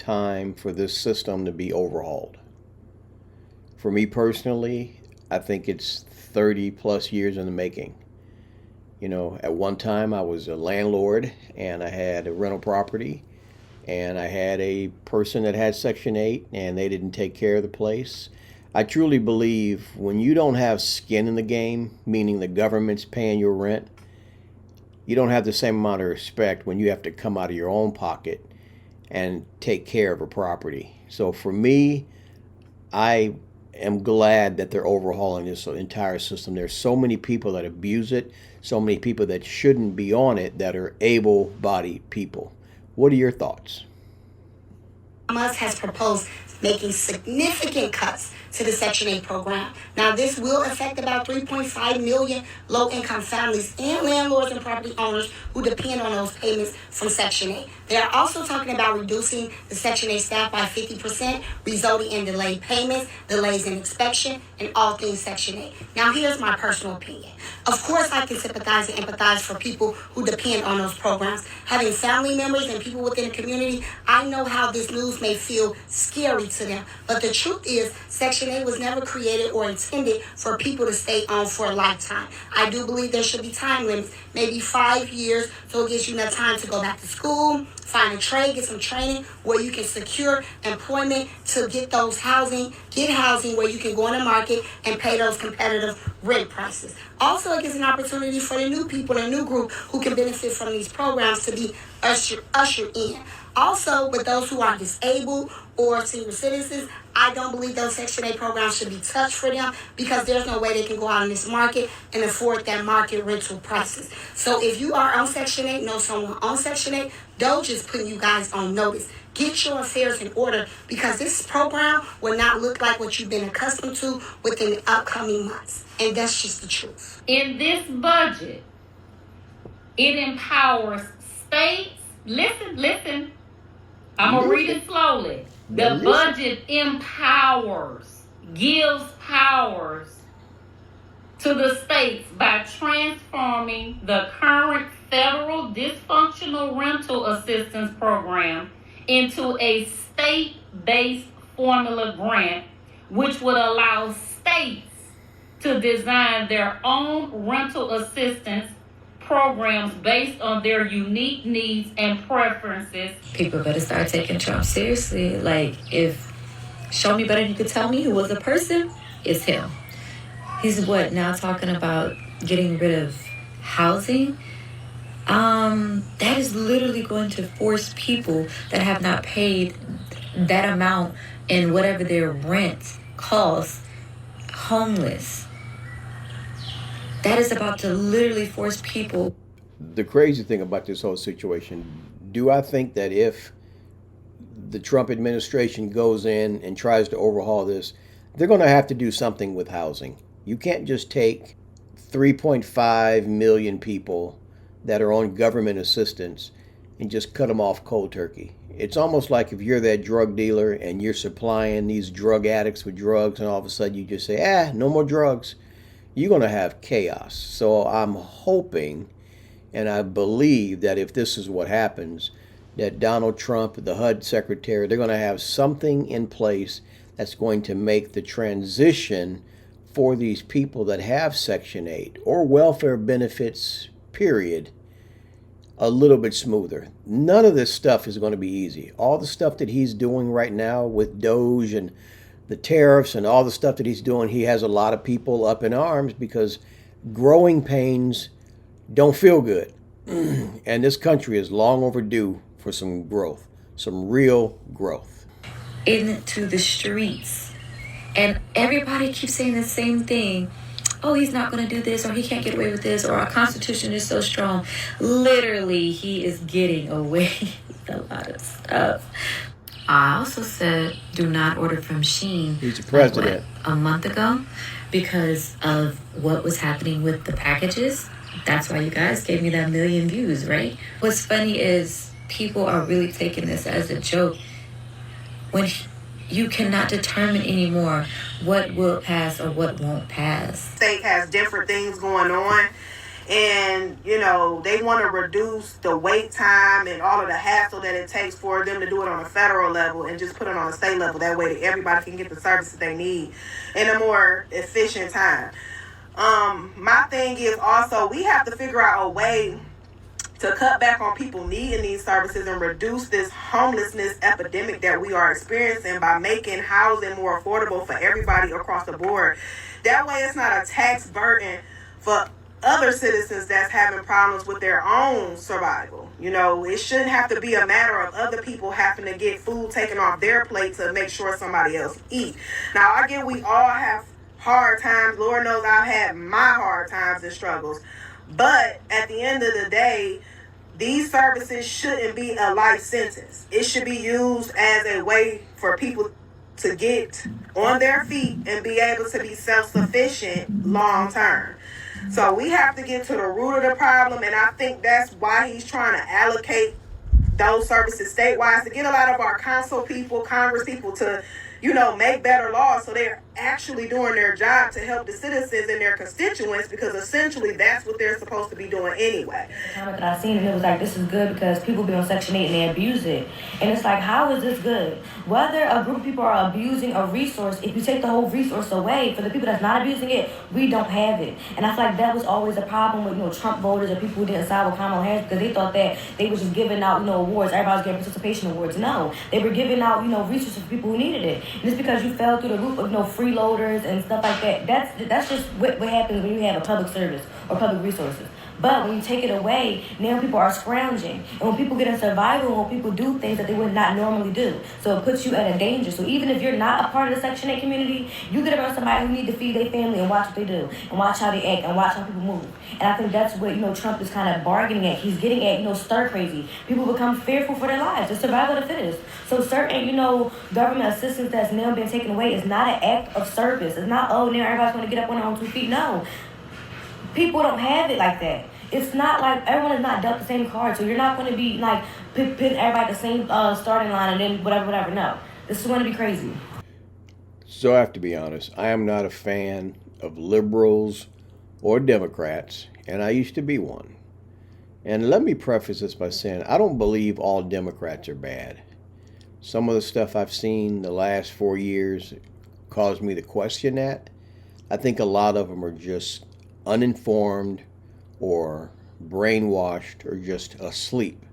time for this system to be overhauled. For me personally, I think it's 30 plus years in the making. You know, at one time I was a landlord and I had a rental property and I had a person that had Section 8 and they didn't take care of the place. I truly believe when you don't have skin in the game, meaning the government's paying your rent, you don't have the same amount of respect when you have to come out of your own pocket and take care of a property. So for me, I am glad that they're overhauling this entire system. There's so many people that abuse it, so many people that shouldn't be on it that are able-bodied people. What are your thoughts? Musk has proposed making significant cuts to the Section 8 program. Now, this will affect about 3.5 million low-income families and landlords and property owners who depend on those payments from Section 8. They are also talking about reducing the Section 8 staff by 50%, resulting in delayed payments, delays in inspection, and all things Section 8. Now, here's my personal opinion. Of course, I can sympathize and empathize for people who depend on those programs. Having family members and people within the community, I know how this news may feel scary to them. But the truth is, Section 8 was never created or intended for people to stay on for a lifetime. I do believe there should be time limits, maybe 5 years, so it gives you enough time to go back to school, find a trade, get some training where you can secure employment to get housing where you can go in the market and pay those competitive rent prices. Also, it gives an opportunity for the new people, the new group who can benefit from these programs to be ushered in. Also, with those who are disabled or senior citizens, I don't believe those Section 8 programs should be touched for them because there's no way they can go out in this market and afford that market rental prices. So if you are on Section 8, know someone on Section 8, Doge is putting you guys on notice. Get your affairs in order because this program will not look like what you've been accustomed to within the upcoming months. And that's just the truth. In this budget, it empowers states. Listen. I'm going to read it slowly. The budget gives powers to the states by transforming the current federal dysfunctional rental assistance program into a state-based formula grant, which would allow states to design their own rental assistance programs based on their unique needs and preferences. People better start taking Trump seriously. Like, if show me better than you could tell me who was a person, it's him. He's now talking about getting rid of housing. That is literally going to force people that have not paid that amount in whatever their rent costs homeless. That is about to literally force people. The crazy thing about this whole situation, do I think that if the Trump administration goes in and tries to overhaul this, they're going to have to do something with housing. You can't just take 3.5 million people that are on government assistance and just cut them off cold turkey. It's almost like if you're that drug dealer and you're supplying these drug addicts with drugs and all of a sudden you just say, no more drugs. You're going to have chaos. So I'm hoping and I believe that if this is what happens, that Donald Trump, the HUD secretary, they're going to have something in place that's going to make the transition for these people that have Section 8 or welfare benefits, period, a little bit smoother. None of this stuff is going to be easy. All the stuff that he's doing right now with Doge and the tariffs and all the stuff that he's doing, he has a lot of people up in arms because growing pains don't feel good. And this country is long overdue for some growth, some real growth. Into the streets. And everybody keeps saying the same thing. Oh, he's not going to do this, or he can't get away with this, or our Constitution is so strong. Literally, he is getting away with a lot of stuff. I also said, do not order from Shein. He's the president. A month ago, because of what was happening with the packages. That's why you guys gave me that 1 million views, right? What's funny is people are really taking this as a joke. When you cannot determine anymore what will pass or what won't pass. State has different things going on. And, you know, they want to reduce the wait time and all of the hassle that it takes for them to do it on a federal level and just put it on a state level. That way that everybody can get the services they need in a more efficient time. My thing is also we have to figure out a way to cut back on people needing these services and reduce this homelessness epidemic that we are experiencing by making housing more affordable for everybody across the board. That way it's not a tax burden for other citizens that's having problems with their own survival. You know, it shouldn't have to be a matter of other people having to get food taken off their plate to make sure somebody else eat. Now, I get we all have hard times. Lord knows I've had my hard times and struggles. But at the end of the day, these services shouldn't be a life sentence. It should be used as a way for people to get on their feet and be able to be self-sufficient long term. So we have to get to the root of the problem, and I think that's why he's trying to allocate those services statewide to get a lot of our council people, Congress people to, you know, make better laws so they're actually doing their job to help the citizens and their constituents, because essentially that's what they're supposed to be doing anyway. The comment that I seen, and it was like, this is good because people be on Section 8 and they abuse it. And it's like, how is this good? Whether a group of people are abusing a resource, if you take the whole resource away, for the people that's not abusing it, we don't have it. And I feel like that was always a problem with, you know, Trump voters or people who didn't side with Kamala Harris, because they thought that they were just giving out, you know, awards. Everybody was getting participation awards. No, they were giving out, you know, resources for people who needed it. And it's because you fell through the group of, you know, freeloaders and stuff like that. That's just what happens when you have a public service or public resources. But when you take it away, now people are scrounging. And when people get in survival, when people do things that they would not normally do. So it puts you at a danger. So even if you're not a part of the Section 8 community, you get around somebody who need to feed their family and watch what they do. And watch how they act and watch how people move. And I think that's what, you know, Trump is kind of bargaining at. He's getting at, you know, stir crazy. People become fearful for their lives. It's survival of the fittest. So certain, you know, government assistance that's now been taken away is not an act of service. It's not, oh, now everybody's going to get up on their own 2 feet. No. People don't have it like that. It's not like everyone is not dealt the same card, so you're not going to be like putting everybody at the same starting line and then whatever. No, this is going to be crazy. So I have to be honest, I am not a fan of liberals or Democrats, and I used to be one. And let me preface this by saying I don't believe all Democrats are bad. Some of the stuff I've seen the last 4 years caused me to question that. I think a lot of them are just uninformed or brainwashed or just asleep.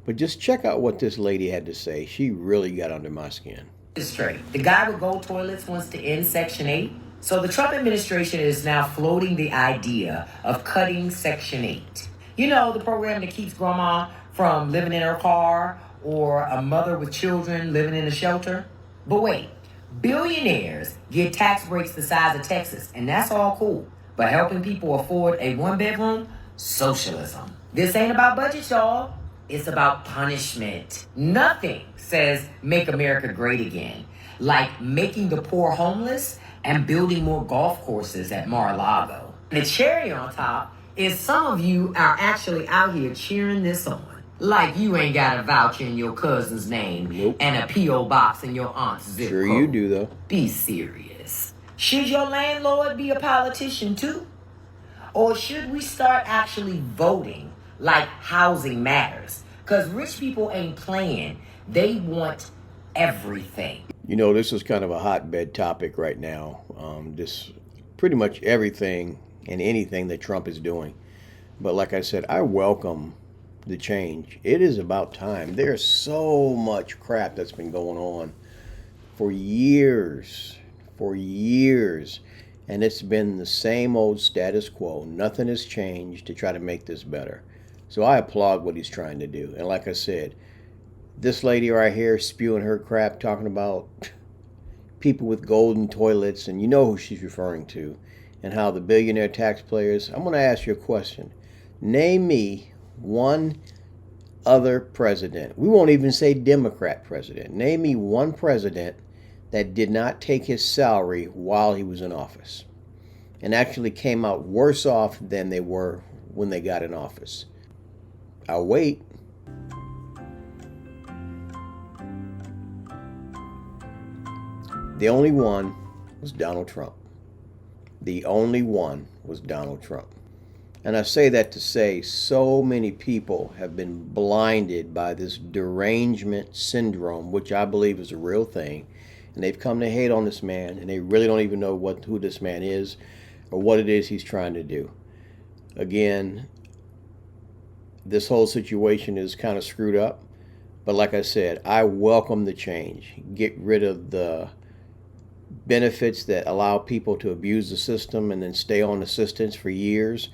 But just check out what this lady had to say. She really got under my skin. Straight. The guy with gold toilets wants to end Section 8. So the Trump administration is now floating the idea of cutting Section 8. You know, the program that keeps grandma from living in her car or a mother with children living in a shelter. But wait, billionaires get tax breaks the size of Texas, and that's all cool. But helping people afford a 1-bedroom? Socialism. This ain't about budget, y'all. It's about punishment. Nothing says make America great again like making the poor homeless and building more golf courses at Mar-a-Lago. The cherry on top is some of you are actually out here cheering this on. Like you ain't got a voucher in your cousin's name. Nope. And a P.O. box in your aunt's zip Sure code. you do, though. Be serious. Should your landlord be a politician too? Or should we start actually voting like housing matters? Because rich people ain't playing. They want everything. You know, this is kind of a hotbed topic right now. This pretty much everything and anything that Trump is doing. But like I said, I welcome the change. It is about time. There's so much crap that's been going on for years. And it's been the same old status quo. Nothing has changed to try to make this better. So I applaud what he's trying to do. And like I said, this lady right here spewing her crap, talking about people with golden toilets, and you know who she's referring to, and how the billionaire taxpayers. I'm going to ask you a question. Name me one other president. We won't even say Democrat president. Name me one president that did not take his salary while he was in office and actually came out worse off than they were when they got in office. I'll wait. The only one was Donald Trump. The only one was Donald Trump. And I say that to say so many people have been blinded by this derangement syndrome, which I believe is a real thing. And they've come to hate on this man, and they really don't even know who this man is or what it is he's trying to do. Again, this whole situation is kind of screwed up. But like I said, I welcome the change. Get rid of the benefits that allow people to abuse the system and then stay on assistance for years.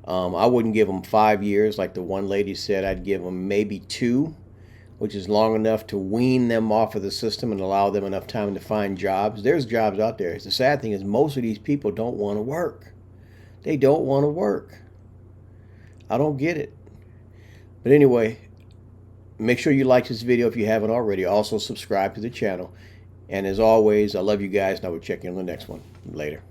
I wouldn't give them 5 years like the one lady said. I'd give them maybe 2, which is long enough to wean them off of the system and allow them enough time to find jobs. There's jobs out there. The sad thing is most of these people don't want to work. They don't want to work. I don't get it. But anyway, make sure you like this video if you haven't already. Also subscribe to the channel. And as always, I love you guys, and I will check you on the next one. Later.